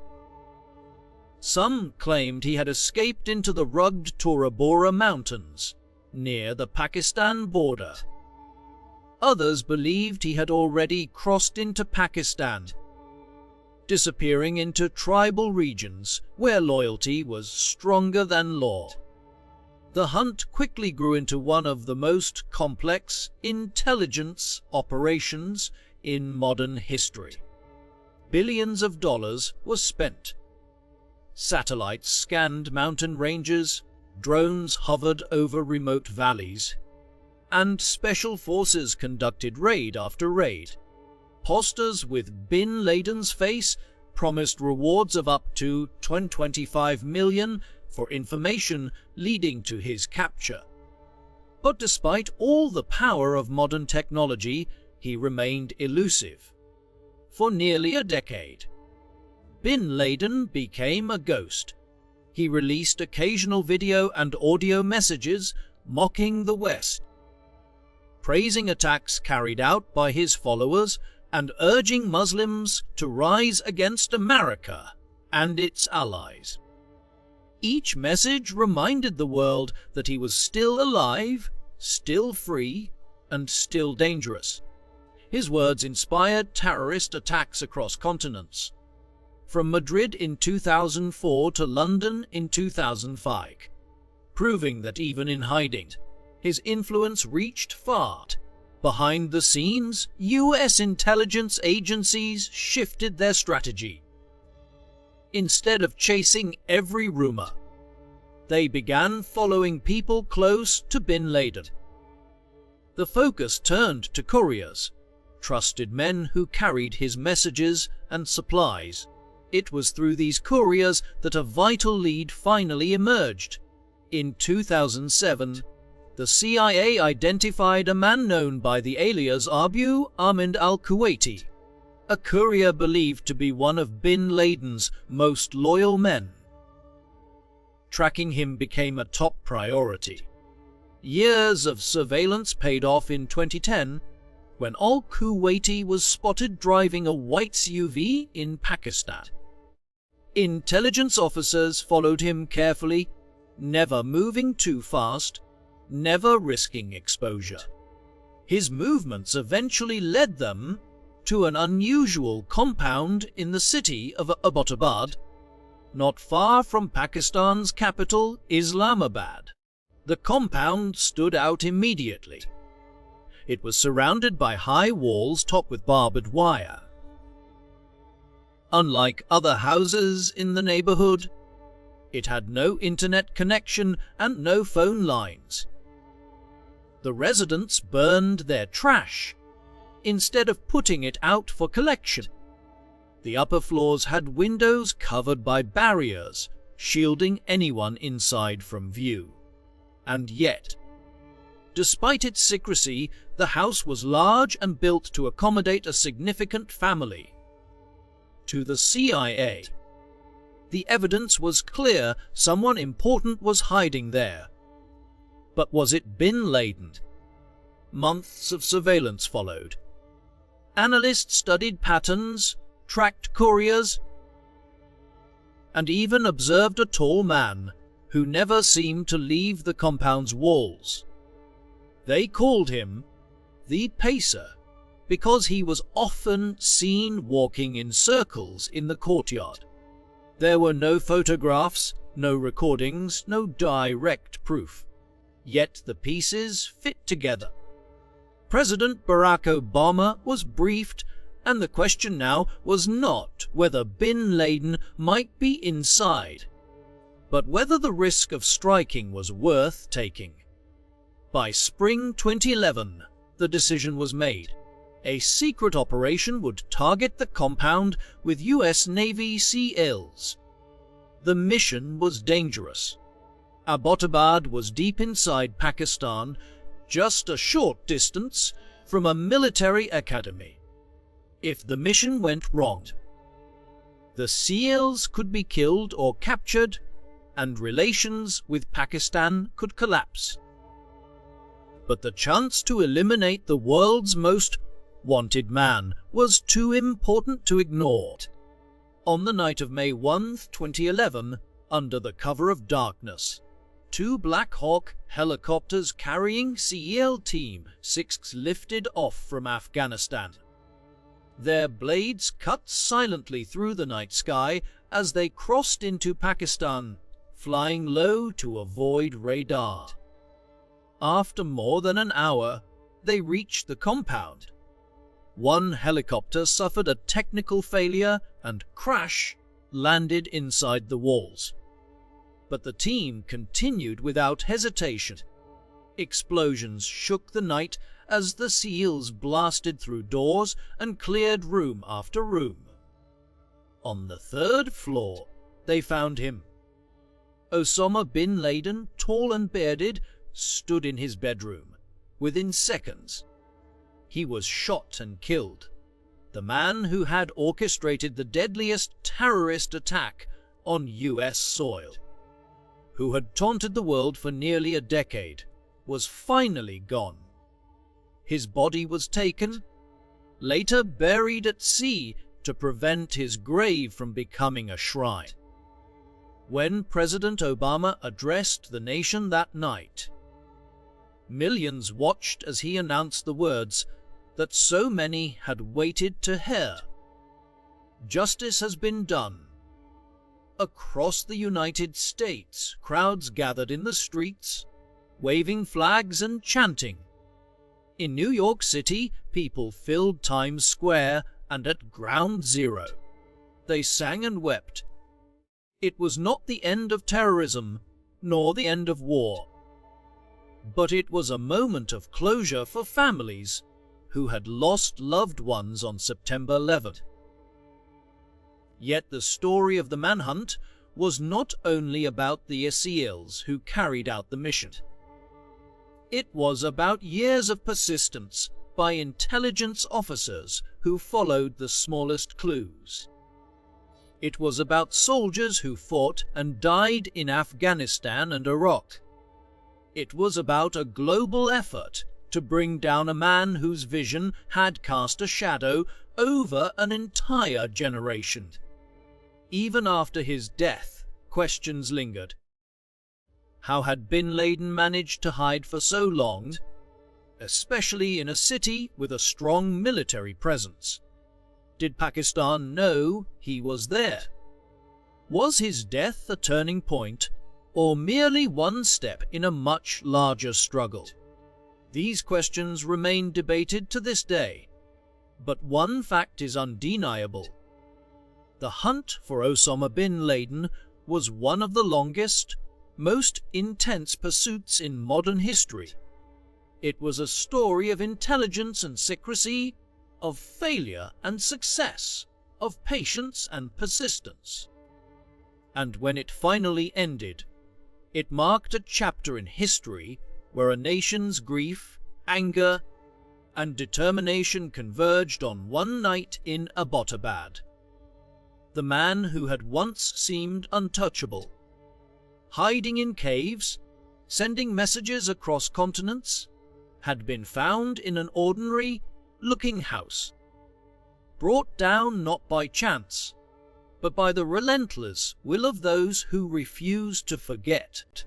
Speaker 1: Some claimed he had escaped into the rugged Tora Bora Mountains, near the Pakistan border. Others believed he had already crossed into Pakistan, disappearing into tribal regions where loyalty was stronger than law. The hunt quickly grew into one of the most complex intelligence operations in modern history. Billions of dollars were spent. Satellites scanned mountain ranges, drones hovered over remote valleys, and special forces conducted raid after raid. Posters with bin Laden's face promised rewards of up to 25 million for information leading to his capture. But despite all the power of modern technology, he remained elusive. For nearly a decade, bin Laden became a ghost. He released occasional video and audio messages mocking the West, praising attacks carried out by his followers and urging Muslims to rise against America and its allies. Each message reminded the world that he was still alive, still free, and still dangerous. His words inspired terrorist attacks across continents, from Madrid in 2004 to London in 2005, proving that even in hiding, his influence reached far. Behind the scenes, US intelligence agencies shifted their strategy. Instead of chasing every rumor, they began following people close to bin Laden. The focus turned to couriers, trusted men who carried his messages and supplies. It was through these couriers that a vital lead finally emerged. In 2007, the CIA identified a man known by the alias Abu Ahmed al-Kuwaiti, a courier believed to be one of bin Laden's most loyal men. Tracking him became a top priority. Years of surveillance paid off in 2010 when al-Kuwaiti was spotted driving a white SUV in Pakistan. Intelligence officers followed him carefully, never moving too fast, never risking exposure. His movements eventually led them to an unusual compound in the city of Abbottabad, not far from Pakistan's capital, Islamabad. The compound stood out immediately. It was surrounded by high walls topped with barbed wire. Unlike other houses in the neighborhood, it had no internet connection and no phone lines. The residents burned their trash instead of putting it out for collection. The upper floors had windows covered by barriers, shielding anyone inside from view. And yet, despite its secrecy, the house was large and built to accommodate a significant family. To the CIA, the evidence was clear: someone important was hiding there. But was it bin Laden? Months of surveillance followed. Analysts studied patterns, tracked couriers, and even observed a tall man who never seemed to leave the compound's walls. They called him the Pacer because he was often seen walking in circles in the courtyard. There were no photographs, no recordings, no direct proof. Yet the pieces fit together. President Barack Obama was briefed, and the question now was not whether bin Laden might be inside, but whether the risk of striking was worth taking. By spring 2011, the decision was made. A secret operation would target the compound with US Navy SEALs. The mission was dangerous. Abbottabad was deep inside Pakistan, just a short distance from a military academy. If the mission went wrong, the SEALs could be killed or captured, and relations with Pakistan could collapse. But the chance to eliminate the world's most wanted man was too important to ignore. On the night of May 1, 2011, under the cover of darkness, 2 Black Hawk helicopters carrying SEAL Team 6 lifted off from Afghanistan. Their blades cut silently through the night sky as they crossed into Pakistan, flying low to avoid radar. After more than an hour, they reached the compound. One helicopter suffered a technical failure and crashed landed inside the walls. But the team continued without hesitation. Explosions shook the night as the SEALs blasted through doors and cleared room after room. On the 3rd floor, they found him. Osama bin Laden, tall and bearded, stood in his bedroom. Within seconds, he was shot and killed. The man who had orchestrated the deadliest terrorist attack on US soil, who had taunted the world for nearly a decade, was finally gone. His body was taken, later buried at sea to prevent his grave from becoming a shrine. When President Obama addressed the nation that night, millions watched as he announced the words that so many had waited to hear. Justice has been done. Across the United States, crowds gathered in the streets, waving flags and chanting. In New York City, people filled Times Square and at Ground Zero. They sang and wept. It was not the end of terrorism, nor the end of war. But it was a moment of closure for families who had lost loved ones on September 11th. Yet the story of the manhunt was not only about the SEALs who carried out the mission. It was about years of persistence by intelligence officers who followed the smallest clues. It was about soldiers who fought and died in Afghanistan and Iraq. It was about a global effort to bring down a man whose vision had cast a shadow over an entire generation. Even after his death, questions lingered. How had bin Laden managed to hide for so long, especially in a city with a strong military presence? Did Pakistan know he was there? Was his death a turning point, or merely one step in a much larger struggle? These questions remain debated to this day, but one fact is undeniable. The hunt for Osama bin Laden was one of the longest, most intense pursuits in modern history. It was a story of intelligence and secrecy, of failure and success, of patience and persistence. And when it finally ended, it marked a chapter in history where a nation's grief, anger, and determination converged on one night in Abbottabad. The man who had once seemed untouchable, hiding in caves, sending messages across continents, had been found in an ordinary-looking house, brought down not by chance, but by the relentless will of those who refuse to forget.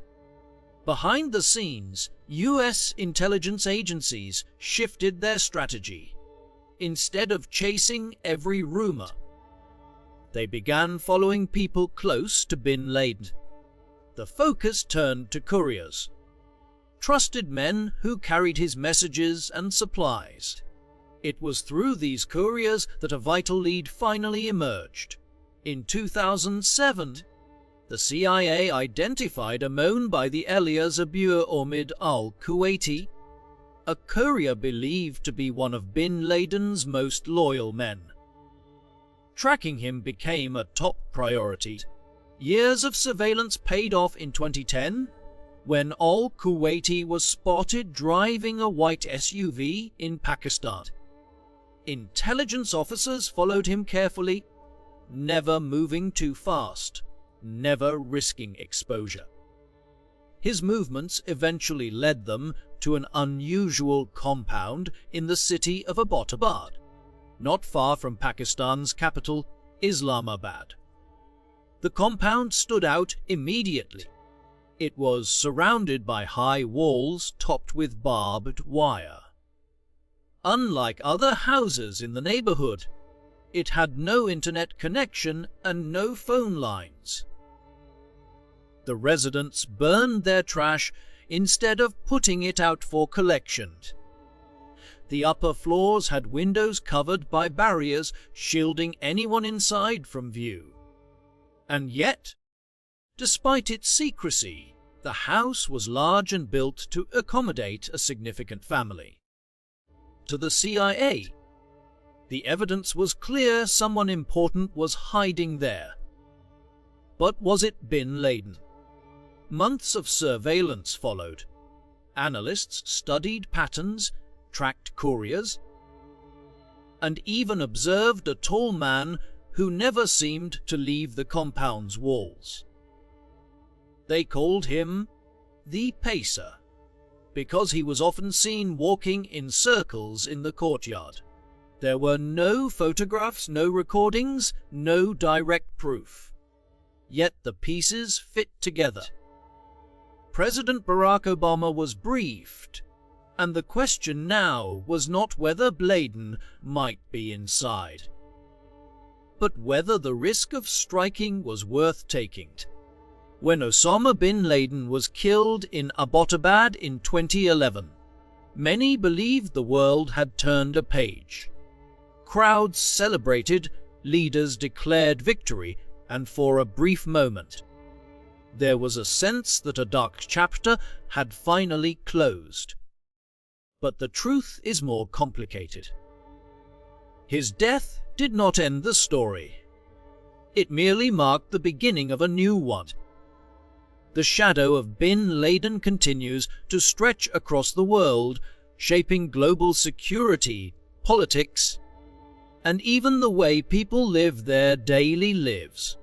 Speaker 1: Behind the scenes, US intelligence agencies shifted their strategy. Instead of chasing every rumor, they began following people close to bin Laden. The focus turned to couriers, trusted men who carried his messages and supplies. It was through these couriers that a vital lead finally emerged. In 2007, the CIA identified a known by the alias Abu Omid al-Kuwaiti, a courier believed to be one of bin Laden's most loyal men. Tracking him became a top priority. Years of surveillance paid off in 2010, when al-Kuwaiti was spotted driving a white SUV in Pakistan. Intelligence officers followed him carefully, never moving too fast, never risking exposure. His movements eventually led them to an unusual compound in the city of Abbottabad, not far from Pakistan's capital, Islamabad. The compound stood out immediately. It was surrounded by high walls topped with barbed wire. Unlike other houses in the neighborhood, it had no internet connection and no phone lines. The residents burned their trash instead of putting it out for collection. The upper floors had windows covered by barriers shielding anyone inside from view. And yet, despite its secrecy, the house was large and built to accommodate a significant family. To the CIA, the evidence was clear someone important was hiding there. But was it bin Laden? Months of surveillance followed. Analysts studied patterns, tracked couriers, and even observed a tall man who never seemed to leave the compound's walls. They called him the Pacer, because he was often seen walking in circles in the courtyard. There were no photographs, no recordings, no direct proof. Yet the pieces fit together. President Barack Obama was briefed, and the question now was not whether Laden might be inside, but whether the risk of striking was worth taking. When Osama bin Laden was killed in Abbottabad in 2011, many believed the world had turned a page. Crowds celebrated, leaders declared victory, and for a brief moment, there was a sense that a dark chapter had finally closed. But the truth is more complicated. His death did not end the story. It merely marked the beginning of a new one. The shadow of bin Laden continues to stretch across the world, shaping global security, politics, and even the way people live their daily lives.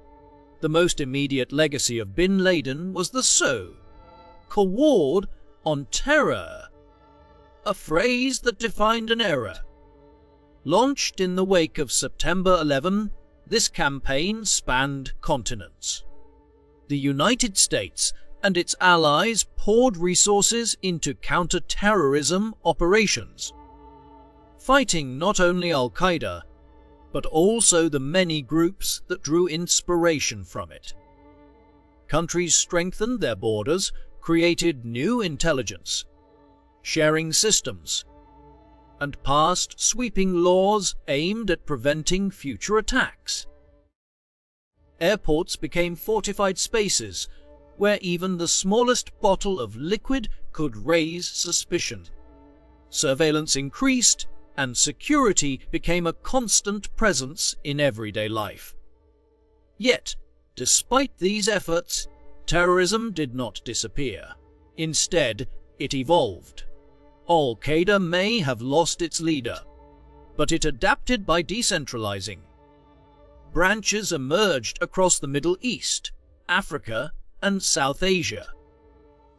Speaker 1: The most immediate legacy of bin Laden was the so-called war on terror, a phrase that defined an era. Launched in the wake of September 11, this campaign spanned continents. The United States and its allies poured resources into counter-terrorism operations, fighting not only Al-Qaeda, but also the many groups that drew inspiration from it. Countries strengthened their borders, created new intelligence sharing systems, and passed sweeping laws aimed at preventing future attacks. Airports became fortified spaces where even the smallest bottle of liquid could raise suspicion. Surveillance increased, and security became a constant presence in everyday life. Yet, despite these efforts, terrorism did not disappear. Instead, it evolved. Al-Qaeda may have lost its leader, but it adapted by decentralizing. Branches emerged across the Middle East, Africa, and South Asia.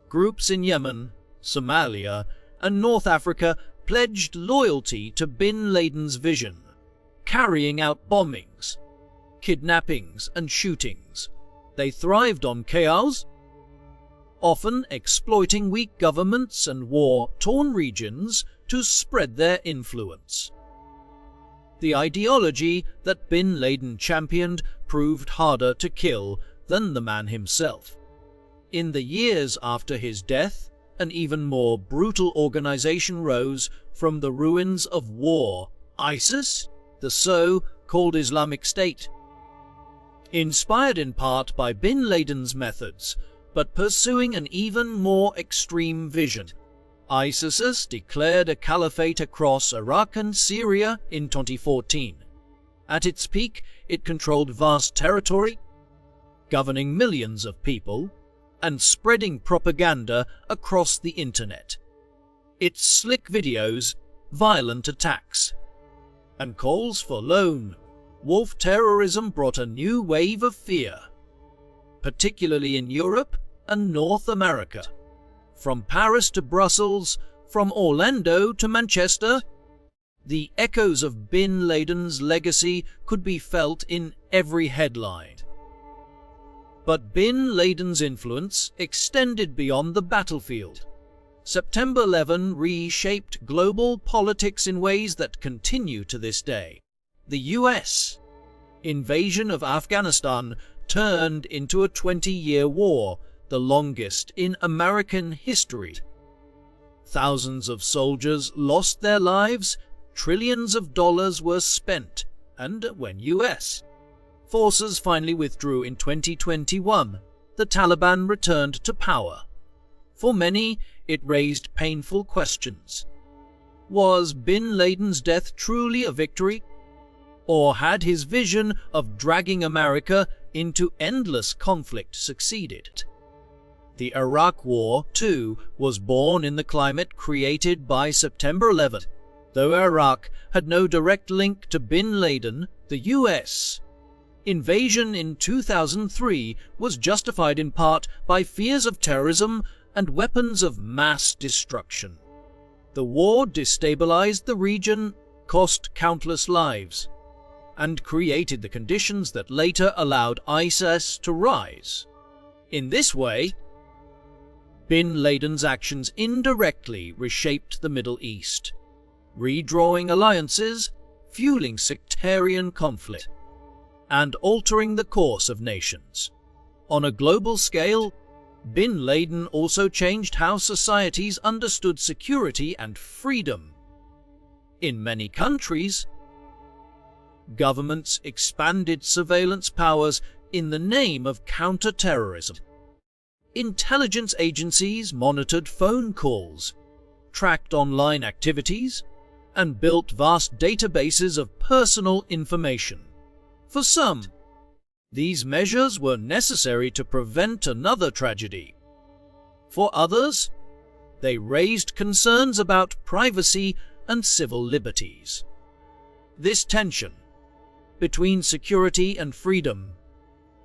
Speaker 1: Groups in Yemen, Somalia, and North Africa pledged loyalty to bin Laden's vision, carrying out bombings, kidnappings, and shootings. They thrived on chaos, often exploiting weak governments and war-torn regions to spread their influence. The ideology that bin Laden championed proved harder to kill than the man himself. In the years after his death, an even more brutal organization rose from the ruins of war: ISIS, the so-called Islamic State. Inspired in part by bin Laden's methods, but pursuing an even more extreme vision, ISIS declared a caliphate across Iraq and Syria in 2014. At its peak, it controlled vast territory, governing millions of people, and spreading propaganda across the internet. Its slick videos, violent attacks, and calls for lone wolf terrorism brought a new wave of fear, particularly in Europe and North America. From Paris to Brussels, from Orlando to Manchester, the echoes of bin Laden's legacy could be felt in every headline. But bin Laden's influence extended beyond the battlefield. September 11 reshaped global politics in ways that continue to this day. The U.S. invasion of Afghanistan turned into a 20-year war, the longest in American history. Thousands of soldiers lost their lives, trillions of dollars were spent, and when U.S. forces finally withdrew in 2021, the Taliban returned to power. For many, it raised painful questions. Was bin Laden's death truly a victory? Or had his vision of dragging America into endless conflict succeeded? The Iraq War, too, was born in the climate created by September 11. Though Iraq had no direct link to bin Laden, the U.S. invasion in 2003 was justified in part by fears of terrorism and weapons of mass destruction. The war destabilized the region, cost countless lives, and created the conditions that later allowed ISIS to rise. In this way, bin Laden's actions indirectly reshaped the Middle East, redrawing alliances, fueling sectarian conflict, and altering the course of nations. On a global scale, bin Laden also changed how societies understood security and freedom. In many countries, governments expanded surveillance powers in the name of counter-terrorism. Intelligence agencies monitored phone calls, tracked online activities, and built vast databases of personal information. For some, these measures were necessary to prevent another tragedy. For others, they raised concerns about privacy and civil liberties. This tension between security and freedom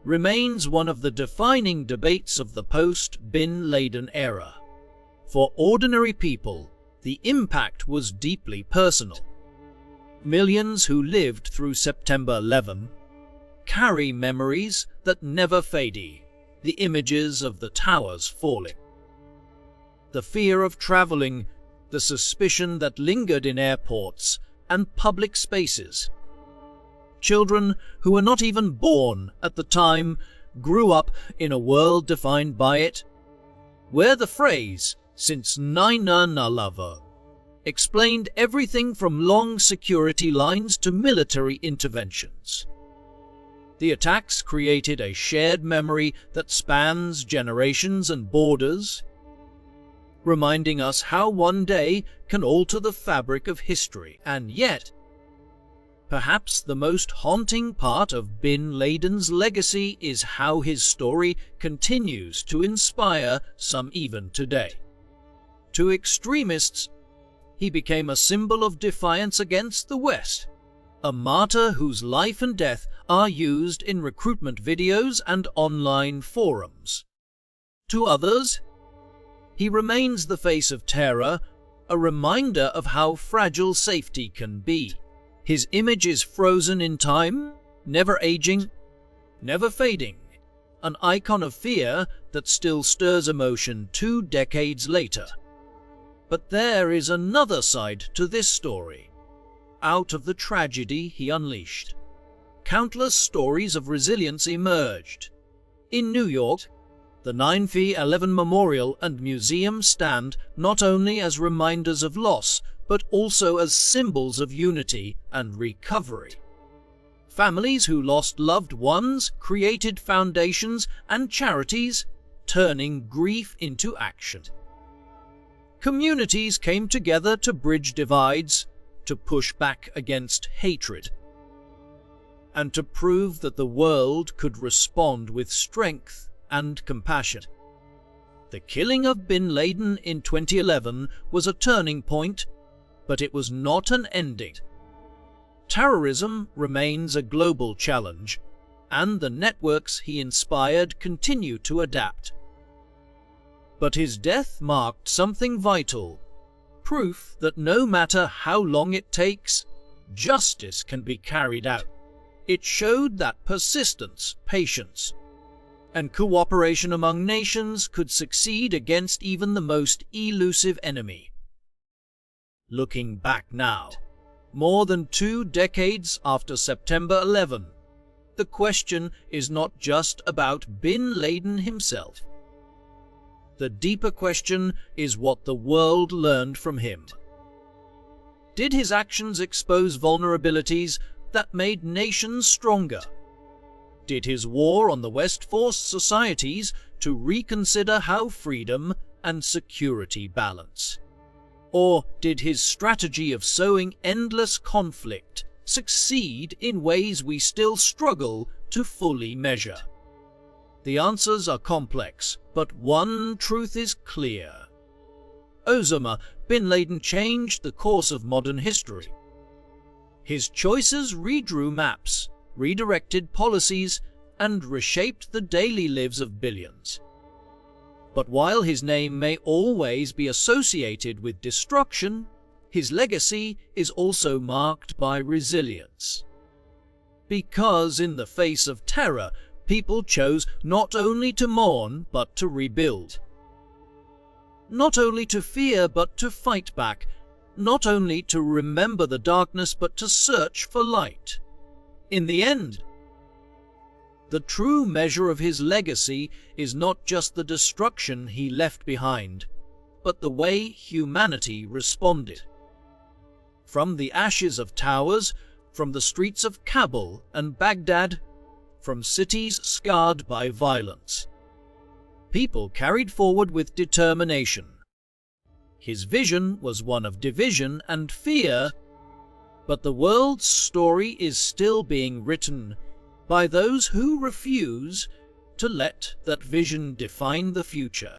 Speaker 1: remains one of the defining debates of the post-bin Laden era. For ordinary people, the impact was deeply personal. Millions who lived through September 11 carry memories that never fade, the images of the towers falling, the fear of traveling, the suspicion that lingered in airports and public spaces. Children who were not even born at the time grew up in a world defined by it, where the phrase, "since 9/11," explained everything from long security lines to military interventions. The attacks created a shared memory that spans generations and borders, reminding us how one day can alter the fabric of history. And yet, perhaps the most haunting part of bin Laden's legacy is how his story continues to inspire some even today. To extremists, he became a symbol of defiance against the West, a martyr whose life and death are used in recruitment videos and online forums. To others, he remains the face of terror, a reminder of how fragile safety can be. His image is frozen in time, never aging, never fading, an icon of fear that still stirs emotion 2 decades later. But there is another side to this story. Out of the tragedy he unleashed, countless stories of resilience emerged. In New York, the 9/11 Memorial and Museum stand not only as reminders of loss, but also as symbols of unity and recovery. Families who lost loved ones created foundations and charities, turning grief into action. Communities came together to bridge divides, to push back against hatred, and to prove that the world could respond with strength and compassion. The killing of bin Laden in 2011 was a turning point, but it was not an ending. Terrorism remains a global challenge, and the networks he inspired continue to adapt. But his death marked something vital, proof that no matter how long it takes, justice can be carried out. It showed that persistence, patience, and cooperation among nations could succeed against even the most elusive enemy. Looking back now, more than 2 decades after September 11, the question is not just about bin Laden himself. The deeper question is what the world learned from him. Did his actions expose vulnerabilities that made nations stronger? Did his war on the West force societies to reconsider how freedom and security balance? Or did his strategy of sowing endless conflict succeed in ways we still struggle to fully measure? The answers are complex, but one truth is clear. Osama bin Laden changed the course of modern history. His choices redrew maps, redirected policies, and reshaped the daily lives of billions. But while his name may always be associated with destruction, his legacy is also marked by resilience. Because in the face of terror, people chose not only to mourn but to rebuild. Not only to fear but to fight back. Not only to remember the darkness but to search for light. In the end, the true measure of his legacy is not just the destruction he left behind, but the way humanity responded. From the ashes of towers, from the streets of Kabul and Baghdad, from cities scarred by violence, people carried forward with determination. His vision was one of division and fear, but the world's story is still being written by those who refuse to let that vision define the future.